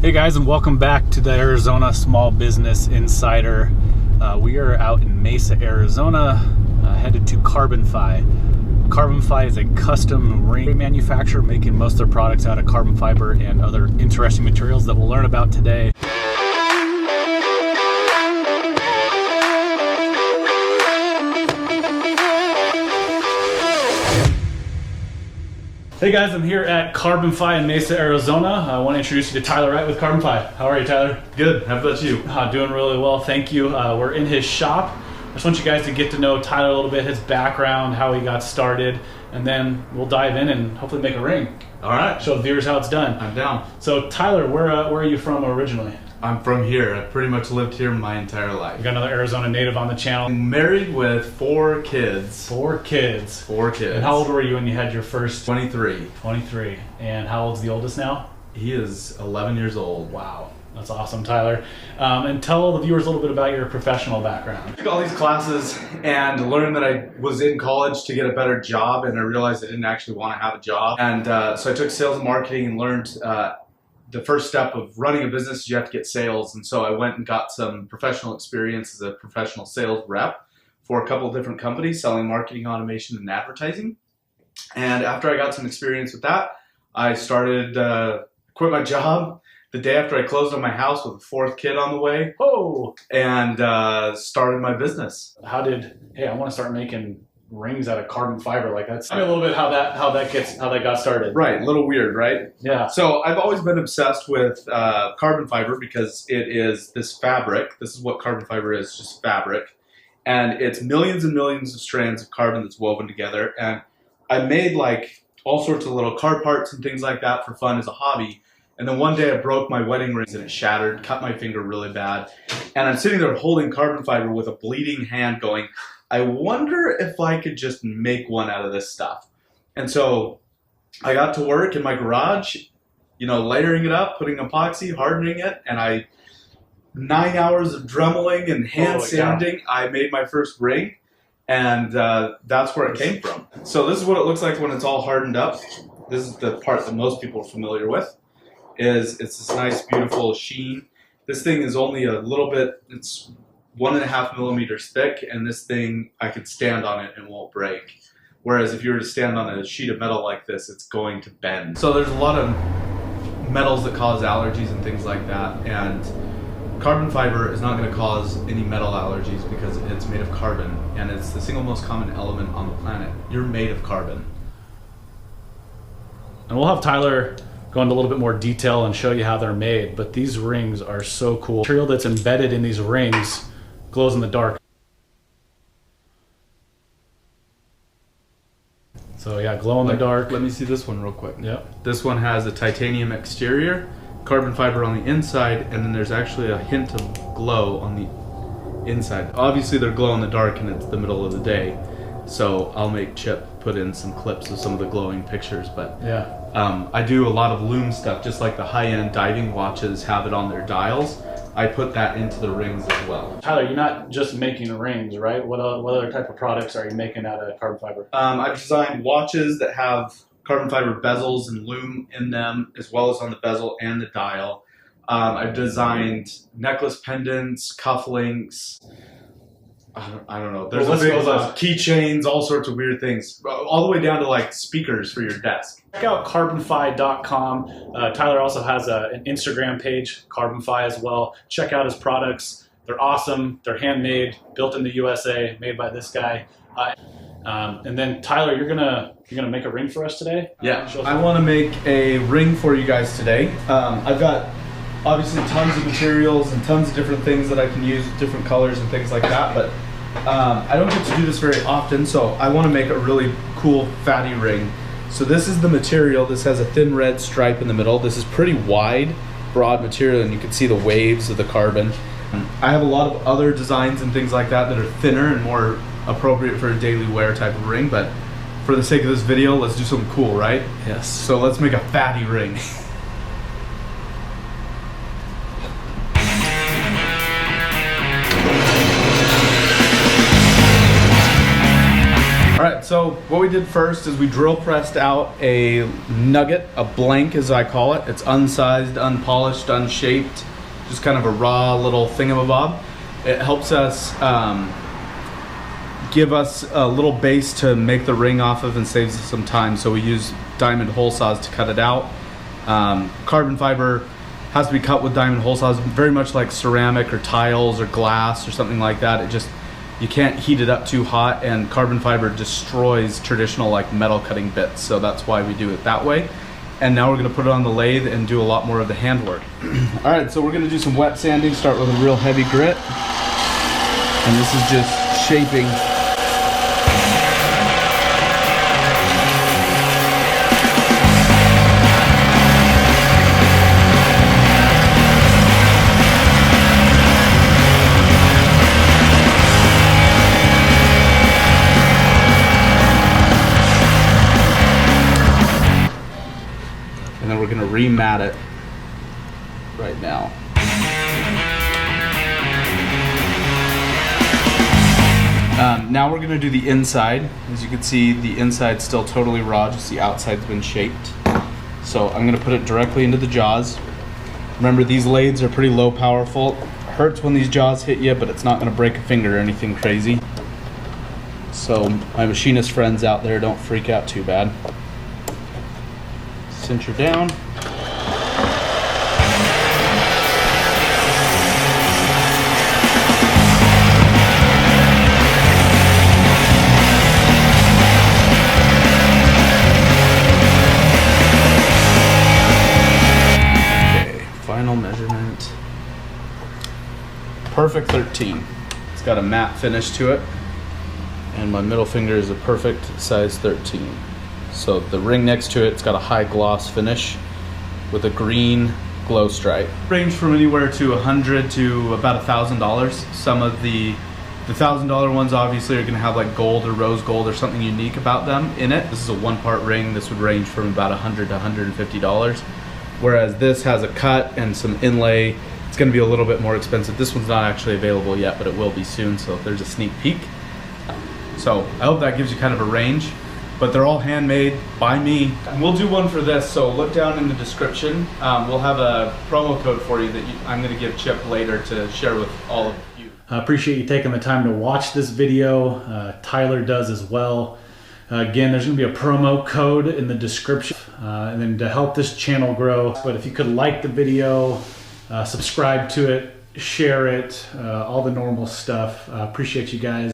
Hey guys, and welcome back to the Arizona Small Business Insider. We are out in Mesa, Arizona, headed to CarbonFI. CarbonFI is a custom ring manufacturer making most of their products out of carbon fiber and other interesting materials that we'll learn about today. Hey guys, I'm here at CarbonFI in Mesa, Arizona. I want to introduce you to Tyler Wright with CarbonFI. How are you, Tyler? Good. How about you? Doing really well, thank you. We're in his shop. I just want you guys to get to know Tyler a little bit, his background, how he got started, and then we'll dive in and hopefully make a ring. All right. Show the viewers how it's done. I'm down. So Tyler, where are you from originally? I'm from here. I've pretty much lived here my entire life. We got another Arizona native on the channel. I'm married with 4 kids. 4 kids. 4 kids. And how old were you when you had your first? 23. 23. And how old's the oldest now? He is 11 years old. Wow. That's awesome, Tyler. And tell the viewers a little bit about your professional background. I took all these classes and learned that I was in college to get a better job, and I realized I didn't actually want to have a job. And so I took sales and marketing and learned the first step of running a business is you have to get sales. And so I went and got some professional experience as a professional sales rep for a couple of different companies selling marketing automation and advertising. And after I got some experience with that, I started, quit my job the day after I closed on my house with a 4th kid on the way. Oh! And started my business. Hey, I want to start making rings out of carbon fiber like that. Tell me a little bit how that got started. Right, a little weird, right? Yeah. So I've always been obsessed with carbon fiber because it is this fabric. This is what carbon fiber is, just fabric. And it's millions and millions of strands of carbon that's woven together. And I made like all sorts of little car parts and things like that for fun as a hobby. And then one day I broke my wedding rings and it shattered, cut my finger really bad. And I'm sitting there holding carbon fiber with a bleeding hand going, I wonder if I could just make one out of this stuff. And so I got to work in my garage, layering it up, putting epoxy, hardening it, and 9 hours of dremeling and hand sanding, I made my first ring, and that's where it came from. So this is what it looks like when it's all hardened up. This is the part that most people are familiar with, it's this nice, beautiful sheen. This thing is only a little bit, it's 1.5 millimeters thick, and this thing, I could stand on it and won't break. Whereas if you were to stand on a sheet of metal like this, it's going to bend. So there's a lot of metals that cause allergies and things like that, and carbon fiber is not going to cause any metal allergies because it's made of carbon, and it's the single most common element on the planet. You're made of carbon. And we'll have Tyler go into a little bit more detail and show you how they're made, but these rings are so cool. The material that's embedded in these rings glows in the dark. So yeah, glow in the dark. Let me see this one real quick. Yep. This one has a titanium exterior, carbon fiber on the inside, and then there's actually a hint of glow on the inside. Obviously they're glow in the dark and it's the middle of the day, so I'll make Chip put in some clips of some of the glowing pictures, but yeah. I do a lot of lume stuff, just like the high-end diving watches have it on their dials. I put that into the rings as well. Tyler, you're not just making rings, right? What other type of products are you making out of carbon fiber? I've designed watches that have carbon fiber bezels and lume in them, as well as on the bezel and the dial. I've designed necklace pendants, cufflinks, I don't know. There's keychains, all sorts of weird things, all the way down to like speakers for your desk. Check out carbonfi.com. Tyler also has an Instagram page, CarbonFI as well. Check out his products. They're awesome. They're handmade, built in the USA, made by this guy. And then Tyler, you're gonna make a ring for us today? Yeah, I want to make a ring for you guys today. I've got obviously tons of materials and tons of different things that I can use, different colors and things like that, but I don't get to do this very often, so I want to make a really cool fatty ring. So this is the material. This has a thin red stripe in the middle. This is pretty wide, broad material, and you can see the waves of the carbon. I have a lot of other designs and things like that that are thinner and more appropriate for a daily wear type of ring, but for the sake of this video, let's do something cool, right? Yes. So let's make a fatty ring. All right, so what we did first is we drill pressed out a nugget, a blank as I call it. It's unsized, unpolished, unshaped, just kind of a raw little thingamabob. It helps us give us a little base to make the ring off of and saves us some time. So we use diamond hole saws to cut it out. Carbon fiber has to be cut with diamond hole saws, very much like ceramic or tiles or glass or something like that. It just, you can't heat it up too hot, and carbon fiber destroys traditional like metal cutting bits. So that's why we do it that way. And now we're gonna put it on the lathe and do a lot more of the handwork. All right, so we're gonna do some wet sanding, start with a real heavy grit. And this is just shaping. And then we're gonna remat it right now. Now we're gonna do the inside. As you can see, the inside's still totally raw, just the outside's been shaped. So I'm gonna put it directly into the jaws. Remember, these lathes are pretty low powerful. It hurts when these jaws hit you, but it's not gonna break a finger or anything crazy. So my machinist friends out there, don't freak out too bad. Cinch her down. Okay, final measurement. Perfect 13. It's got a matte finish to it, and my middle finger is a perfect size 13. So the ring next to it's got a high gloss finish with a green glow stripe. Range from anywhere to $100 to about $1,000. Some of the $1,000 ones obviously are gonna have like gold or rose gold or something unique about them in it. This is a one-part ring. This would range from about $100 to $150. Whereas this has a cut and some inlay. It's gonna be a little bit more expensive. This one's not actually available yet, but it will be soon, so there's a sneak peek. So I hope that gives you kind of a range. But they're all handmade by me. And we'll do one for this, so look down in the description. We'll have a promo code for you that I'm gonna give Chip later to share with all of you. I appreciate you taking the time to watch this video. Tyler does as well. Again, there's gonna be a promo code in the description, and then to help this channel grow. But if you could like the video, subscribe to it, share it, all the normal stuff. Appreciate you guys.